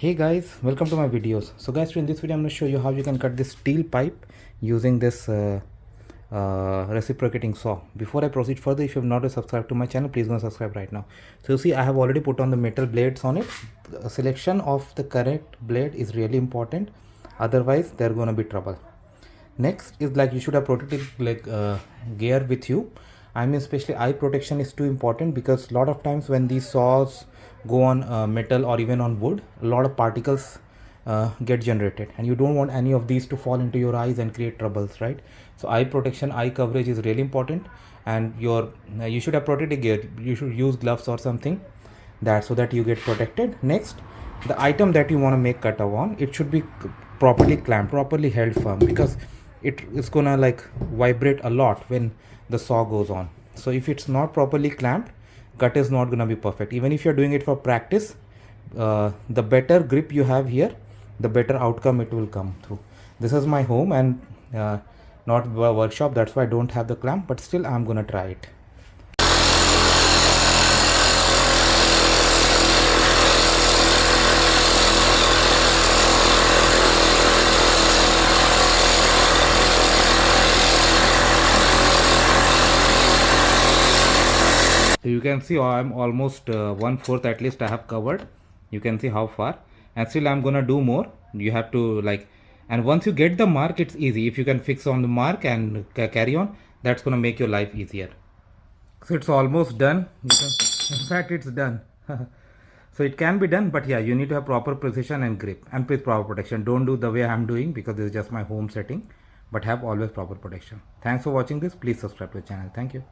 Hey guys, welcome to my videos. So guys, in this video I'm going to show you how you can cut this steel pipe using this reciprocating saw. Before I proceed further, if you have not subscribed to my channel, please go subscribe right now. So you see, I have already put on the metal blades on it. The selection of the correct blade is really important, otherwise there going to be trouble. Next is like you should have protective gear with you. I mean, especially eye protection is too important, because a lot of times when these saws go on metal or even on wood, a lot of particles get generated, and you don't want any of these to fall into your eyes and create troubles, right? So eye protection, eye coverage is really important, and you should have protective gear. You should use gloves or something so that you get protected. Next, the item that you want to make cutout on, it should be properly clamped, properly held firm, because it is gonna like vibrate a lot when the saw goes on. So if it's not properly clamped, cut is not gonna be perfect. Even if you're doing it for practice, the better grip you have here, the better outcome it will come through. This is my home and not a workshop, that's why I don't have the clamp, but still I'm gonna try it. So you can see I'm almost 1/4 at least I have covered. You can see how far, and still I'm gonna do more. You have to and once you get the mark, it's easy. If you can fix on the mark and carry on, that's gonna make your life easier. So it's almost done. In fact, it's done. So it can be done, but yeah, you need to have proper precision and grip and with proper protection. Don't do the way I'm doing, because this is just my home setting, but have always proper protection. Thanks for watching this. Please subscribe to the channel. Thank you.